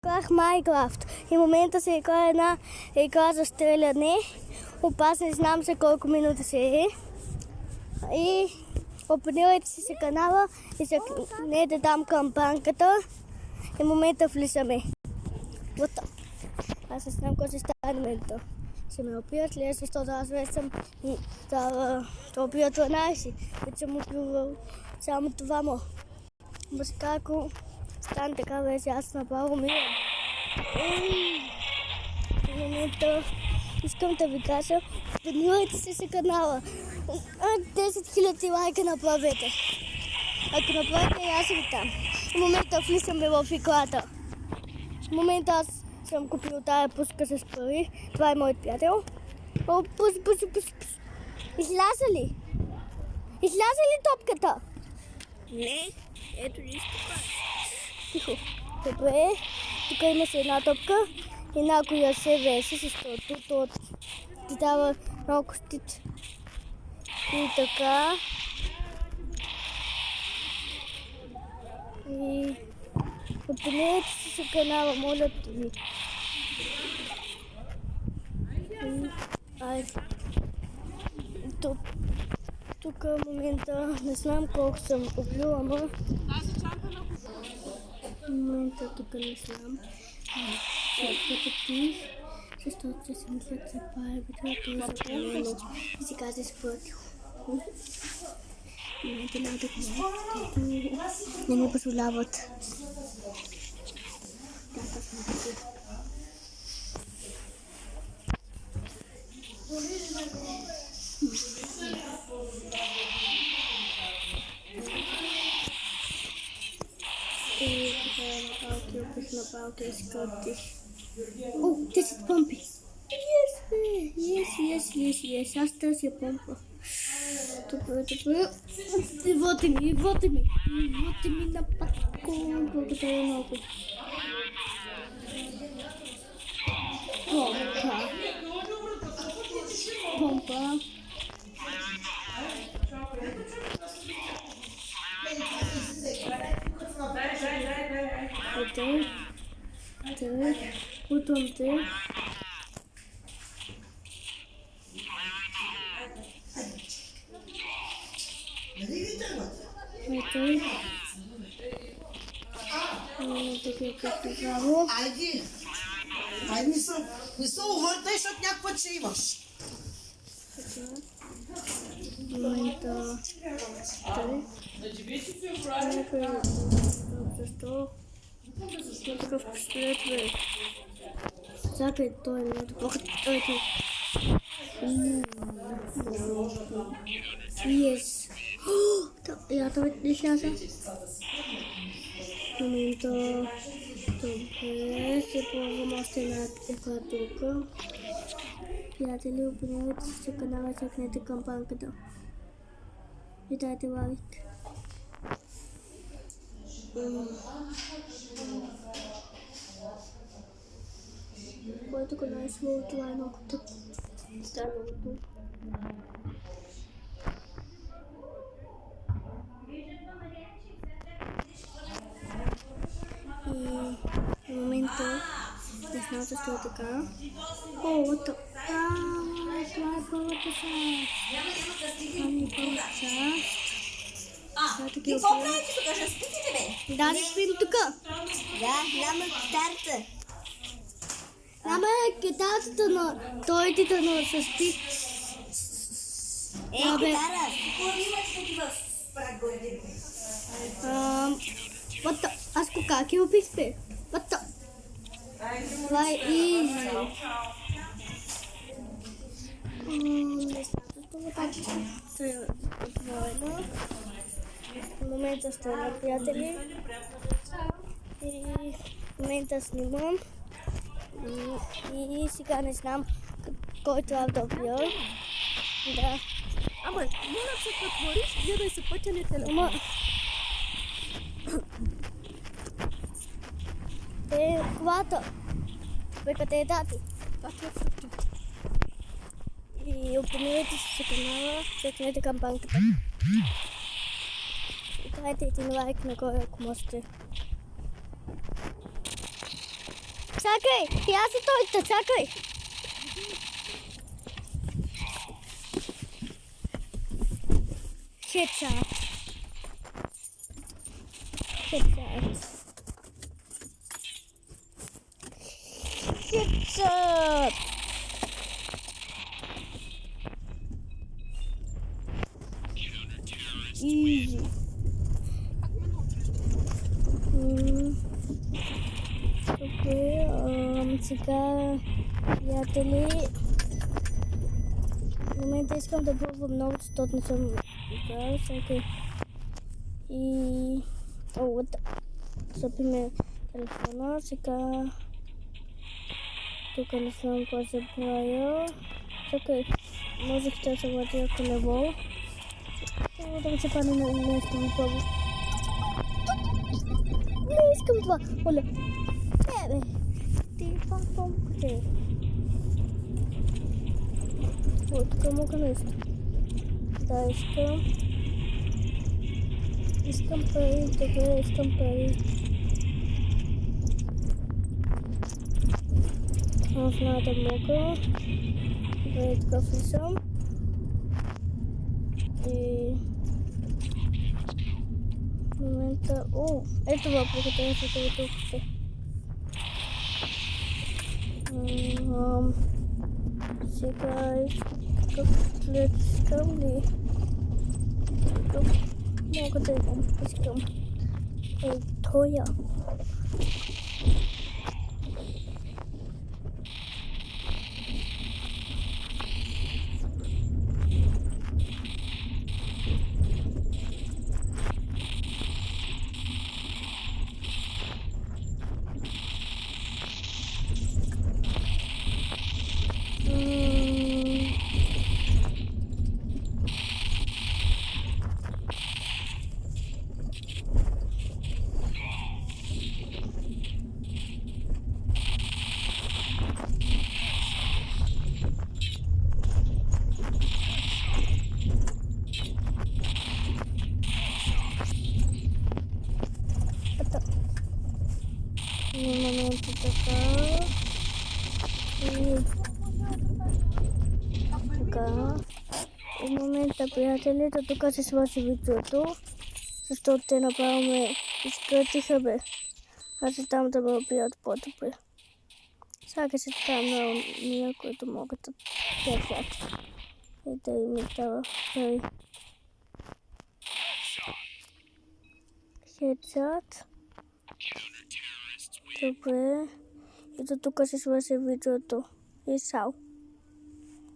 Играх Майнкрафт. И в момента се играе една игра за стреляне. Опасен, не знам за колко минути се е. И абонирайте се канала и се не да дам кампанката. И в момента влизаме. Вот. Аз не знам какво ще стане момента. Ще ме опият ли, защото аз вече съм да опият 12. Вече съм опивал само това му. Мъжка, ако стане така вече, аз направо мирам. В момента искам да ви кажа, абонирайте се канала. 10 000 лайка направете. Ако направите, аз ви там. В момента влизаме в играта. В момента аз съм купил тая пуска с пари. Това е моят приятел. О, пус. Изляза ли? Изляза ли топката? Не, ето нищо. Тихо. Добре. Тук има се една топка и някоя се веси, защото ти дава много щит. И така. И абонирайте се канала, моля ви. Тук в момента не знам колко съм убила, ама в момента тук не знам. След ти, защото се мислят за пари, защото е забранено. И сега се изплатил. В момента няма да не ми позволяват. Така съм тук. И така на палки изкъптих. О, 10 помпи! Yes! Аз търся помпа. Добре. Води ми на патко. Благодаря много. Помпа. Утвам те. Айде, не се увъртай, защото някаква че имаш. Момента. Защо? Защо такъв пистолет, бе? Чакай, той не е добър. Yes. Я това не сляза. В момента. Добре, се ползвам още една игра тук. Приятели, абонирайте се канала, цъкнете кампанката. И дайте лайк. Който го най-слово, това е много тъп. Станалото. И в момента не знам защо е така. О, това е първата част. Това ми е първата част. Какво правите тук? Ще спите ли, бе? Да, ще спим тука. Да, няма китарата. Няма китарата на тойтите на спи. Китара, какво имаш такива спрагоди? What the? Аз как я описах? What the? Това е easy. Не знам защо така е отворено. В момента сте на приятели. И в момента снимам. И сега не знам кой трябва да убия. Да. Ама, моля се pretвориш, гледай се пътя на телефона. Колата. Бе, къде е дати? И абонирайте се канала, цъкнете кампанката. И дайте един лайк нагоре, ако можете. Чакай, я си той, чакай. Headshot. Headshot. Headshot. Easy. Окей, сега, приятели, в момента искам да пробвам новото, защото не съм играл всеки. И... Запиме телефона, сега... Тук не знам какво се правя. Чакай, можех да се влади ако не мога. Да ми се падне на нещо ми пробва. Не искам това, оле. Бе, ти пам къде? О, тук мога нещо. Да, искам. Искам пари, добре, искам пари. В надо мога. Добре, такъв не съм. И... В момента... О, ето въпросът, ето тук. Сега искам ли? Мога да искам. Ей, тоя. Момента така. Така. В момента, приятелите, тук се свърши видеото, защото те направо ме изкъртиха, бе. Аз ще там да ме убият по-добре. Сега ще там на уния, които могат да държат. И да им дава пари. Headshot. Добре. И до тук ще свърши видеото. И сау.